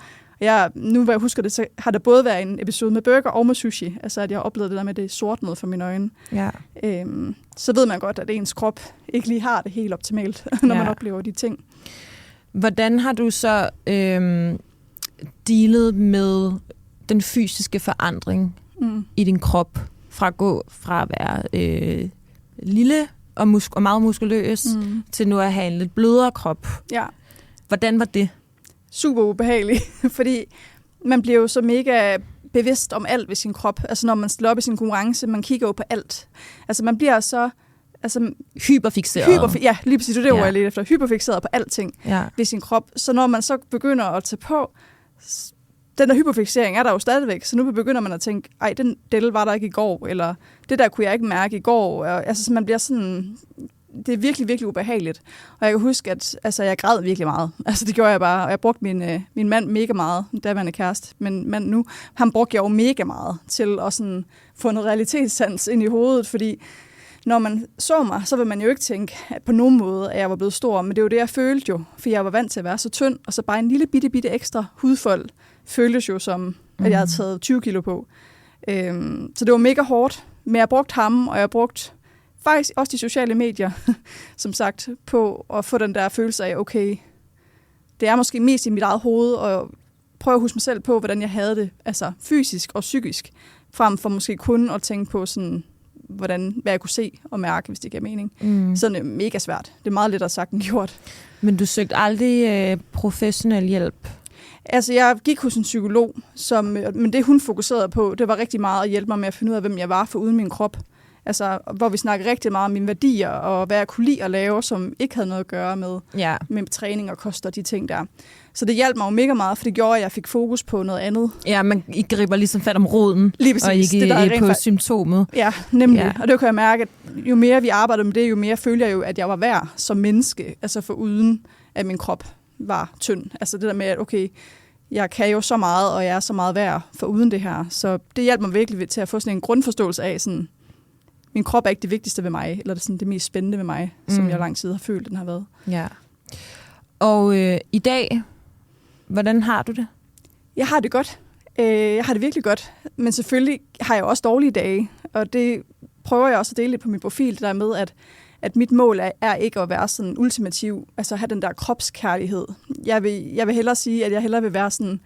Nu hvor jeg husker det, så har der både været en episode med burger og med sushi. Altså, at jeg har oplevet det der med det sortnede for mine øjne. Ja. Så ved man godt, at ens krop ikke lige har det helt optimalt, når man oplever de ting. Hvordan har du så dealet med den fysiske forandring i din krop? Fra at gå fra at være lille og meget muskuløs, til nu at have en lidt blødere krop. Ja. Hvordan var det? Super ubehageligt, fordi man bliver jo så mega bevidst om alt ved sin krop. Altså når man stiller op i sin konkurrence, man kigger jo på alt. Altså man bliver så hyperfixeret. Ja, lige præcis, det var jeg lidt efter. Hyperfixeret på alting ved sin krop. Så når man så begynder at tage på, den der hyperfixering er der jo stadigvæk, så nu begynder man at tænke, ej, den del var der ikke i går, eller det der kunne jeg ikke mærke i går. Altså så man bliver sådan, det er virkelig, virkelig ubehageligt. Og jeg kan huske, at jeg græd virkelig meget. Altså det gjorde jeg bare, og jeg brugte min mand mega meget, da jeg var kæreste, men mand nu, han brugte jeg jo mega meget til at sådan få noget realitetssans ind i hovedet, fordi når man så mig, så vil man jo ikke tænke at på nogen måde, at jeg var blevet stor, men det er jo det, jeg følte jo, for jeg var vant til at være så tynd, og så bare en lille bitte ekstra hudfold føltes jo som, at jeg havde taget 20 kilo på. Så det var mega hårdt, men jeg brugte ham, og jeg brugte faktisk også de sociale medier, som sagt, på at få den der følelse af, okay, det er måske mest i mit eget hoved, og prøve at huske mig selv på, hvordan jeg havde det, altså fysisk og psykisk, frem for måske kun at tænke på sådan, hvad jeg kunne se og mærke, hvis det giver mening. Så det er mega svært. Det er meget lettere sagt end gjort. Men du søgte aldrig professionel hjælp? Altså, jeg gik hos en psykolog, men det hun fokuserede på, det var rigtig meget at hjælpe mig med at finde ud af, hvem jeg var for uden min krop. Altså, hvor vi snakker rigtig meget om mine værdier, og hvad jeg kunne lide at lave, som ikke havde noget at gøre med træning og kost og de ting der. Så det hjalp mig jo mega meget, for det gjorde, at jeg fik fokus på noget andet. Ja, man I griber ligesom fat om roden, lige præcis, og ikke det, der på symptomet. Ja, nemlig. Ja. Og det kan jeg mærke, at jo mere vi arbejder med det, jo mere føler jeg jo, at jeg var værd som menneske, altså for uden at min krop var tynd. Altså det der med, at okay, jeg kan jo så meget, og jeg er så meget værd for uden det her. Så det hjalp mig virkelig til at få sådan en grundforståelse af, sådan, min krop er ikke det vigtigste ved mig, eller det er sådan det mest spændende ved mig, som jeg lang tid har følt, den har været. Ja. Og i dag, hvordan har du det? Jeg har det godt. Jeg har det virkelig godt. Men selvfølgelig har jeg også dårlige dage, og det prøver jeg også at dele lidt på min profil, det der med, at mit mål er ikke at være sådan ultimativ, altså have den der kropskærlighed. Jeg vil hellere sige, at jeg hellere vil være sådan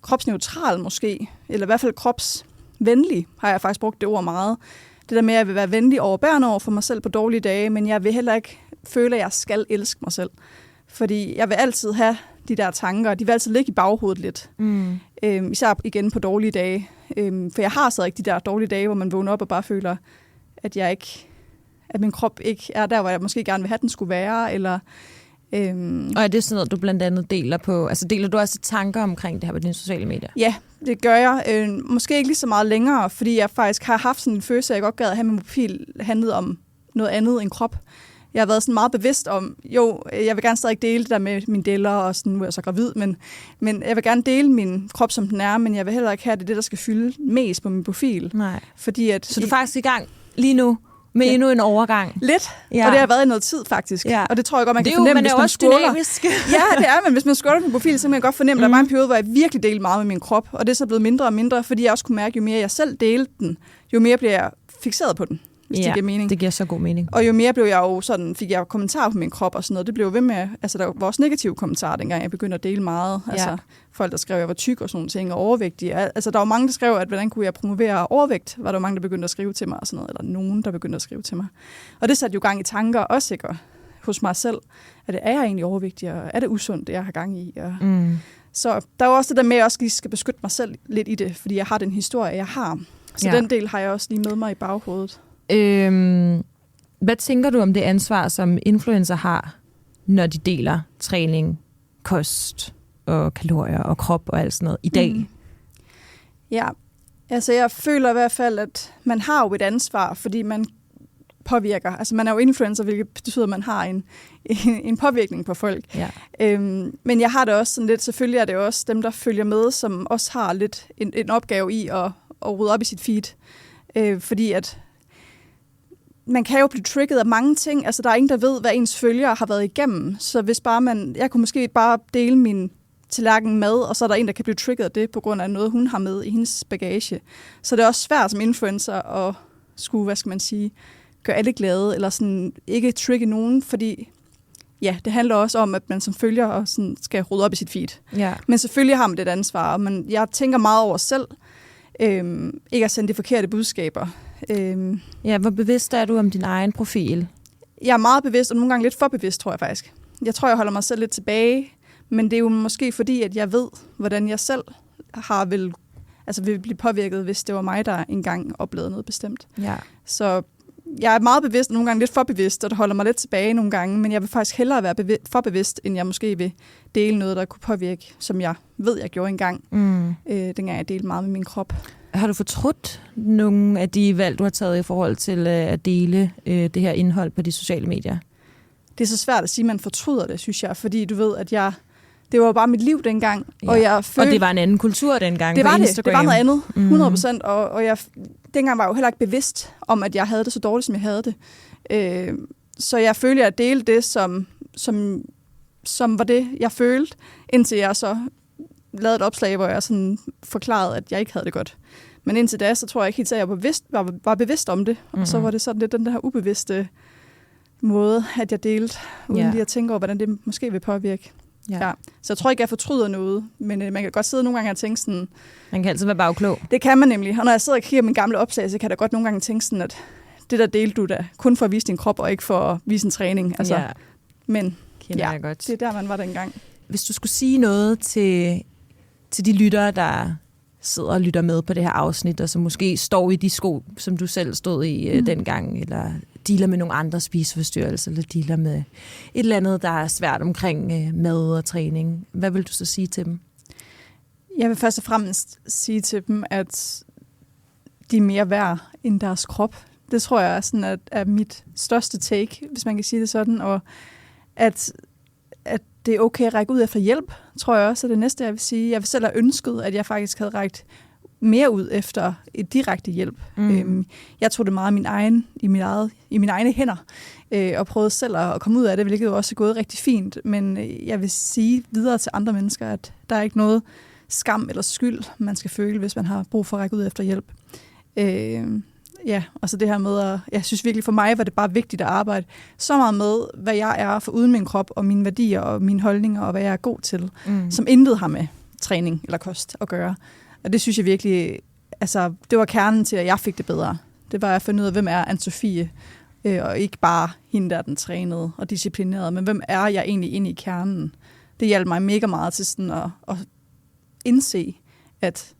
kropsneutral måske, eller i hvert fald kropsvenlig, har jeg faktisk brugt det ord meget. Det der med, at jeg vil være venlig overbærende over for mig selv på dårlige dage, men jeg vil heller ikke føle, at jeg skal elske mig selv. Fordi jeg vil altid have de der tanker, de vil altid ligge i baghovedet lidt. Især igen på dårlige dage. For jeg har så ikke de der dårlige dage, hvor man vågner op og bare føler, at min krop ikke er der, hvor jeg måske gerne vil have, den skulle være. Eller, Og er det sådan noget, du blandt andet deler på? Altså deler du også tanker omkring det her på dine sociale medier? Ja, det gør jeg. Måske ikke lige så meget længere, fordi jeg faktisk har haft sådan en følelse, at jeg godt gad at have min profil handlet om noget andet end krop. Jeg har været sådan meget bevidst om, jeg vil gerne stadig dele det der med mine deller, og sådan, nu er jeg så gravid, men jeg vil gerne dele min krop, som den er, men jeg vil heller ikke have det, der skal fylde mest på min profil. Nej. Fordi så du er faktisk i gang lige nu med endnu en overgang? Lidt, og det har været i noget tid faktisk. Ja. Og det tror jeg godt, man kan fornemme, hvis man scroller. Ja, det er, men hvis man scroller på min profil, så kan man godt fornemme, at der var en periode, hvor jeg virkelig delte meget med min krop, og det er så blevet mindre og mindre, fordi jeg også kunne mærke, jo mere jeg selv delte den, jo mere bliver jeg fikseret på den. Hvis det giver mening. Det giver så god mening. Og jo mere blev jeg jo sådan, fik jeg kommentarer på min krop og sådan noget. Det blev ved med, altså der var også negative kommentarer, dengang jeg begyndte at dele meget. Ja. Altså folk, der skrev, at jeg var tyk og sådan nogle ting, og overvægtig. Altså der var mange, der skrev, at hvordan kunne jeg promovere overvægt, var der mange, der begyndte at skrive til mig og sådan noget, eller nogen, der begyndte at skrive til mig. Og det satte jo gang i tanker også sikkert hos mig selv, at er jeg egentlig overvægtig, og er det usundt, det jeg har gang i? Og så der er jo også det der med, at jeg også lige skal beskytte mig selv lidt i det, fordi jeg har den historie, jeg har. Så den del har jeg også lige med mig i baghovedet. Hvad tænker du om det ansvar, som influencer har, når de deler træning, kost og kalorier og krop og alt sådan noget i dag? Ja, altså jeg føler i hvert fald, at man har jo et ansvar, fordi man påvirker. Altså man er jo influencer, hvilket betyder, at man har en påvirkning på folk. Ja. Men jeg har det også sådan lidt, selvfølgelig er det også dem, der følger med, som også har lidt en opgave i at rydde op i sit feed. Fordi at man kan jo blive trigget af mange ting. Altså, der er ingen, der ved, hvad ens følgere har været igennem. Så hvis bare jeg kunne måske bare dele min tallerken mad, og så er der en, der kan blive trigget af det, på grund af noget, hun har med i hendes bagage. Så det er også svært som influencer at skulle, gøre alle glade, eller sådan ikke trigge nogen, fordi ja, det handler også om, at man som følger og sådan skal rydde op i sit feed. Ja. Men selvfølgelig har man det et ansvar, og jeg tænker meget over selv, ikke at sende de forkerte budskaber. Ja, hvor bevidst er du om din egen profil? Jeg er meget bevidst, og nogle gange lidt for bevidst, tror jeg faktisk. Jeg tror, jeg holder mig selv lidt tilbage, men det er jo måske fordi, at jeg ved, hvordan jeg selv vil blive påvirket, hvis det var mig, der engang oplevede noget bestemt. Ja. Så jeg er meget bevidst, og nogle gange lidt for bevidst, og det holder mig lidt tilbage nogle gange, men jeg vil faktisk hellere være for bevidst, end jeg måske vil dele noget, der kunne påvirke, som jeg ved, jeg gjorde engang, dengang jeg delte meget med min krop. Har du fortrudt nogle af de valg, du har taget i forhold til at dele det her indhold på de sociale medier? Det er så svært at sige, at man fortryder det, synes jeg, fordi du ved, at det var bare mit liv dengang. Ja. Og det var en anden kultur dengang det på var Instagram. Det var noget andet, 100%. Og jeg dengang var jeg jo heller ikke bevidst om, at jeg havde det så dårligt, som jeg havde det. Så jeg følte, at jeg delte det, som var det, jeg følte, indtil jeg så lavede et opslag, hvor jeg sådan forklarede, at jeg ikke havde det godt. Men indtil da, så tror jeg ikke helt, at jeg var bevidst om det. Og så var det sådan lidt den der ubevidste måde, at jeg delte, uden lige at tænke over, hvordan det måske vil påvirke. Ja. Så jeg tror ikke, jeg fortryder noget, men man kan godt sidde nogle gange og tænke sådan... Man kan altid være bagklog. Det kan man nemlig. Og når jeg sidder og kigger min gamle opslag, så kan jeg da godt nogle gange tænke sådan, at det der delte du da kun for at vise din krop, og ikke for at vise en træning. Altså, men jeg godt. Det er der, man var dengang. Hvis du skulle sige noget til de lyttere, der sidder og lytter med på det her afsnit, og som måske står i de sko, som du selv stod i dengang, eller dealer med nogle andre spiseforstyrrelser, eller dealer med et eller andet, der er svært omkring mad og træning. Hvad vil du så sige til dem? Jeg vil først og fremmest sige til dem, at de er mere værd end deres krop. Det tror jeg sådan er mit største take, hvis man kan sige det sådan, og at det er okay at række ud efter hjælp, tror jeg også er det næste, jeg vil sige. Jeg vil selv have ønsket, at jeg faktisk havde rækket mere ud efter et direkte hjælp. Jeg tog det meget i mine egne hænder, og prøvede selv at komme ud af det, hvilket jo også er gået rigtig fint. Men jeg vil sige videre til andre mennesker, at der er ikke noget skam eller skyld, man skal føle, hvis man har brug for at række ud efter hjælp. Og så det her med, jeg synes virkelig for mig var det bare vigtigt at arbejde så meget med, hvad jeg er for uden min krop, og mine værdier og mine holdninger, og hvad jeg er god til, som intet har med træning eller kost at gøre. Og det synes jeg virkelig, altså det var kernen til, at jeg fik det bedre. Det var at finde ud af, hvem er Anne-Sophie, og ikke bare hende, der den trænede og disciplinerede, men hvem er jeg egentlig inde i kernen. Det hjalp mig mega meget til sådan at indse, at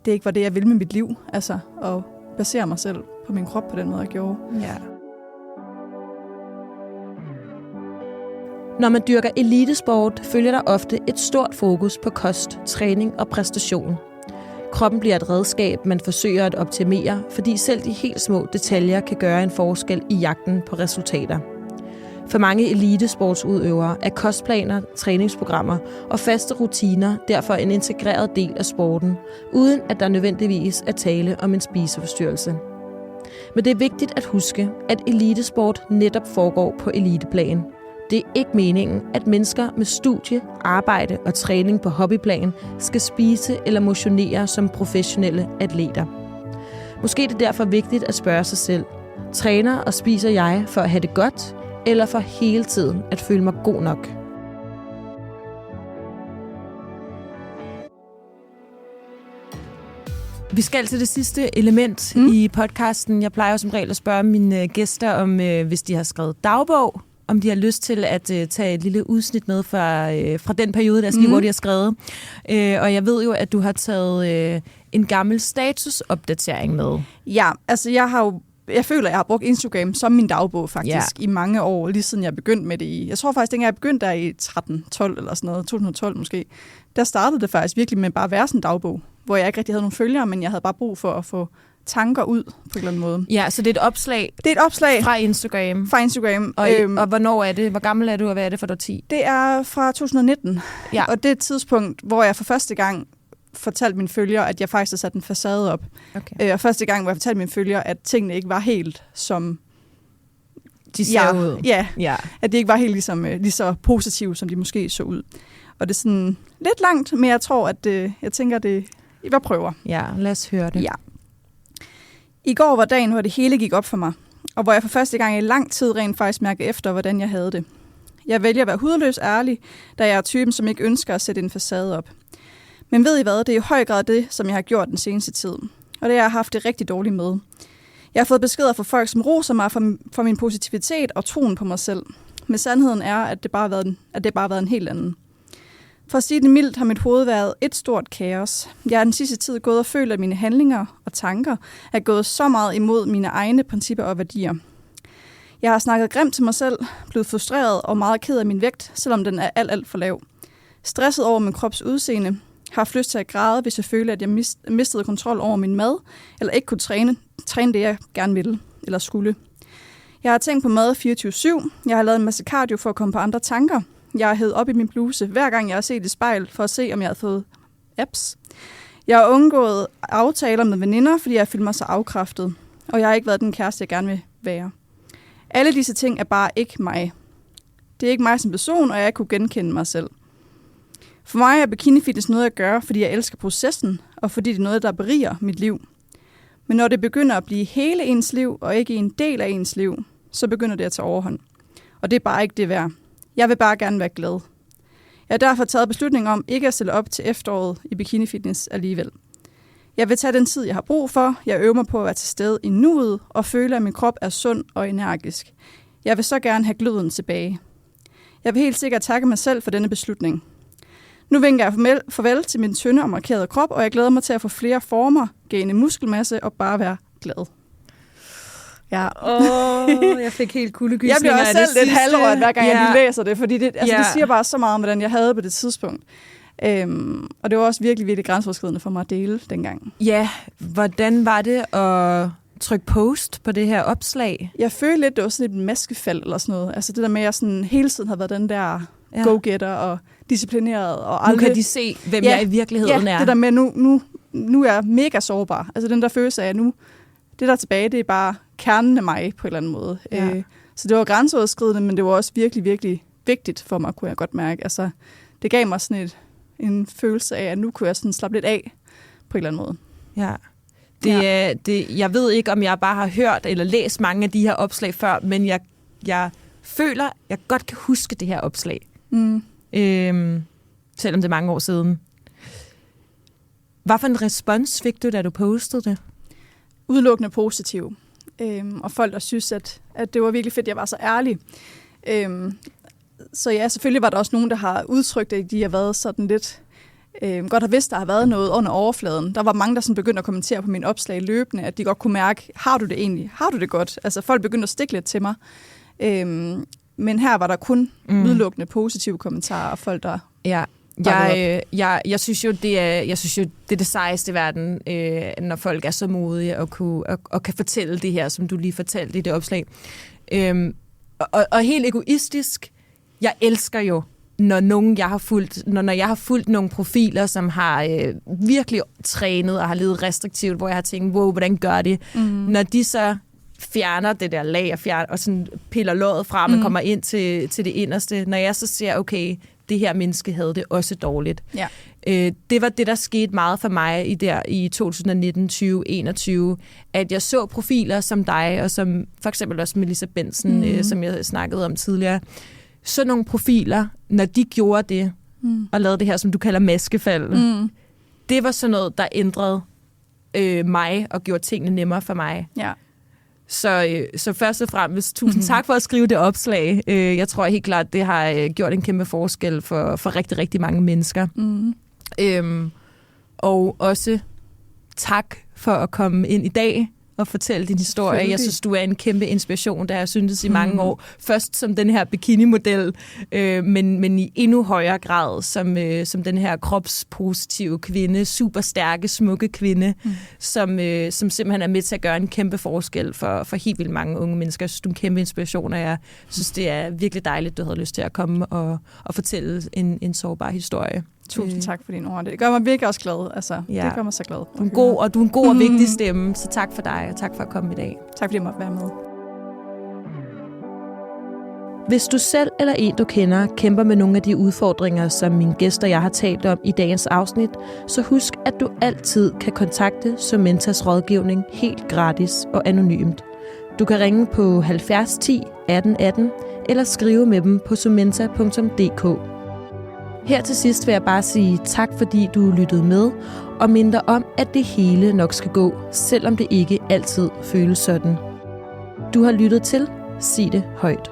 det ikke var det, jeg ville med mit liv, altså at basere mig selv på min krop på den måde, jeg gjorde. Ja. Når man dyrker elitesport, følger der ofte et stort fokus på kost, træning og præstation. Kroppen bliver et redskab, man forsøger at optimere, fordi selv de helt små detaljer kan gøre en forskel i jagten på resultater. For mange elitesportsudøvere er kostplaner, træningsprogrammer og faste rutiner derfor en integreret del af sporten, uden at der nødvendigvis er tale om en spiseforstyrrelse. Men det er vigtigt at huske, at elitesport netop foregår på eliteplan. Det er ikke meningen, at mennesker med studie, arbejde og træning på hobbyplan skal spise eller motionere som professionelle atleter. Måske er det derfor vigtigt at spørge sig selv, træner og spiser jeg for at have det godt, eller for hele tiden at føle mig god nok? Vi skal til det sidste element i podcasten. Jeg plejer som regel at spørge mine gæster om, hvis de har skrevet dagbog, om de har lyst til at tage et lille udsnit med fra den periode, der hvor de har skrevet. Og jeg ved jo, at du har taget en gammel statusopdatering med. Ja, altså jeg føler, jeg har brugt Instagram som min dagbog faktisk i mange år, lige siden jeg begyndte med det jeg tror faktisk, dengang jeg begyndte der i 13-12 eller sådan noget, 2012 måske, der startede det faktisk virkelig med bare at være sådan en dagbog, hvor jeg ikke rigtig havde nogen følgere, men jeg havde bare brug for at få tanker ud på en eller anden måde. Ja, så det er et opslag. Det er et opslag fra Instagram. Fra Instagram. Og hvornår er det? Hvor gammel er du, og hvad er det for dig 10? Det er fra 2019. Ja. Og det er et tidspunkt, hvor jeg for første gang fortalte mine følgere, at jeg faktisk havde sat en facade op. Okay. Og første gang, hvor jeg fortalte mine følgere, at tingene ikke var helt som de ser ud. Ja, at det ikke var helt lige så positive, som de måske så ud. Og det er sådan lidt langt, men jeg tror, at jeg tænker, det jeg prøver. Ja, lad os høre det. Ja. I går var dagen, hvor det hele gik op for mig, og hvor jeg for første gang i lang tid rent faktisk mærkede efter, hvordan jeg havde det. Jeg vælger at være hudløs ærlig, da jeg er typen, som ikke ønsker at sætte en facade op. Men ved I hvad, det er i høj grad det, som jeg har gjort den seneste tid. Og det har jeg haft det rigtig dårligt med. Jeg har fået beskeder fra folk, som roser mig for min positivitet og troen på mig selv. Men sandheden er, at det bare har været en helt anden. For at sige det mildt, har mit hoved været et stort kaos. Jeg har den sidste tid gået og følt, at mine handlinger og tanker er gået så meget imod mine egne principper og værdier. Jeg har snakket grimt til mig selv, blevet frustreret og meget ked af min vægt, selvom den er alt for lav. Stresset over min krops udseende, har haft lyst til at græde, hvis jeg følte, at jeg mistede kontrol over min mad, eller ikke kunne træne det, jeg gerne ville eller skulle. Jeg har tænkt på mad 24/7. Jeg har lavet en masse cardio for at komme på andre tanker. Jeg har hævet op i min bluse, hver gang jeg har set i spejl, for at se, om jeg havde fået abs. Jeg har undgået aftaler med veninder, fordi jeg følte mig så afkræftet. Og jeg har ikke været den kæreste, jeg gerne vil være. Alle disse ting er bare ikke mig. Det er ikke mig som person, og jeg kunne genkende mig selv. For mig er bikini fitness noget at gøre, fordi jeg elsker processen, og fordi det er noget, der beriger mit liv. Men når det begynder at blive hele ens liv, og ikke en del af ens liv, så begynder det at tage overhånd. Og det er bare ikke det værd. Jeg vil bare gerne være glad. Jeg har derfor taget beslutning om ikke at stille op til efteråret i bikini fitness alligevel. Jeg vil tage den tid, jeg har brug for. Jeg øver mig på at være til stede i nuet og føle, at min krop er sund og energisk. Jeg vil så gerne have gløden tilbage. Jeg vil helt sikkert takke mig selv for denne beslutning. Nu vinker jeg farvel til min tynde og markerede krop, og jeg glæder mig til at få flere former, gaine muskelmasse og bare være glad. Ja. Jeg fik helt kuldegysninger. Jeg bliver også selv lidt halvrørt, hver gang jeg læser det, fordi det siger bare så meget om, hvordan jeg havde på det tidspunkt. Og det var også virkelig, virkelig grænseoverskridende for mig at dele dengang. Ja, hvordan var det at trykke post på det her opslag? Jeg følte lidt, det var sådan et maskefald eller sådan noget. Altså det der med, at jeg sådan hele tiden har været den der go-getter og disciplineret. Og aldrig... Nu kan de se, hvem jeg i virkeligheden er. Ja, det der med, nu er jeg mega sårbar. Altså den der følelse af, at nu, det der tilbage, det er bare kernen af mig på en eller anden måde. Ja. Så det var grænseoverskridende, men det var også virkelig, virkelig vigtigt for mig, kunne jeg godt mærke. Altså det gav mig sådan en følelse af, at nu kunne jeg sådan slappe lidt af på en eller anden måde. Ja. Jeg ved ikke, om jeg bare har hørt eller læst mange af de her opslag før, men jeg føler, jeg godt kan huske det her opslag. Selvom det er mange år siden. Hvad for en respons fik du, da du postede det? Udelukkende positiv. Og folk, der synes, at det var virkelig fedt, at jeg var så ærlig. Så ja, selvfølgelig var der også nogen, der har udtrykt, at de har været sådan lidt... godt har vidst, der har været noget under overfladen. Der var mange, der sådan begyndte at kommentere på mine opslag løbende, at de godt kunne mærke, har du det egentlig? Har du det godt? Altså folk begyndte at stikke lidt til mig. Men her var der kun udelukkende positive kommentarer og folk, der... Ja. Jeg synes jo, det er det sejeste i verden, når folk er så modige og kan fortælle det her, som du lige fortalte i det opslag. Og helt egoistisk, jeg elsker jo, når jeg har fulgt nogle profiler, som har virkelig trænet og har levet restriktivt, hvor jeg har tænkt, wow, hvordan gør det? Når de så fjerner det der lag og sådan piller låget frem og kommer ind til det inderste, når jeg så ser, okay, det her menneske havde det også dårligt. Ja. Det var det, der skete meget for mig i 2019-2021, at jeg så profiler som dig, og som for eksempel også Melissa Benson, som jeg snakkede om tidligere. Så nogle profiler, når de gjorde det, og lavede det her, som du kalder maskefald, det var sådan noget, der ændrede mig og gjorde tingene nemmere for mig. Ja. Så først og fremmest, tusind tak for at skrive det opslag. Jeg tror helt klart, det har gjort en kæmpe forskel for rigtig, rigtig mange mennesker. Og også tak for at komme ind i dag og fortælle din historie. Jeg synes, du er en kæmpe inspiration, der har syntes i mange år. Først som den her bikini-model, men i endnu højere grad som den her kropspositive kvinde, super stærke, smukke kvinde, som simpelthen er med til at gøre en kæmpe forskel for helt vildt mange unge mennesker. Jeg synes, du er en kæmpe inspiration, og jeg synes, det er virkelig dejligt, du havde lyst til at komme og fortælle en sårbar historie. Tusind tak for dine ord. Det gør mig virkelig også glad. Altså, det gør mig så glad. Du er en god og vigtig stemme, så tak for dig, og tak for at komme i dag. Tak fordi jeg måtte være med. Hvis du selv eller en, du kender, kæmper med nogle af de udfordringer, som mine gæster og jeg har talt om i dagens afsnit, så husk, at du altid kan kontakte Sumentas rådgivning helt gratis og anonymt. Du kan ringe på 70 10 18 18 eller skrive med dem på sumenta.dk. Her til sidst vil jeg bare sige tak, fordi du lyttede med, og minde dig om, at det hele nok skal gå, selvom det ikke altid føles sådan. Du har lyttet til Sig det højt.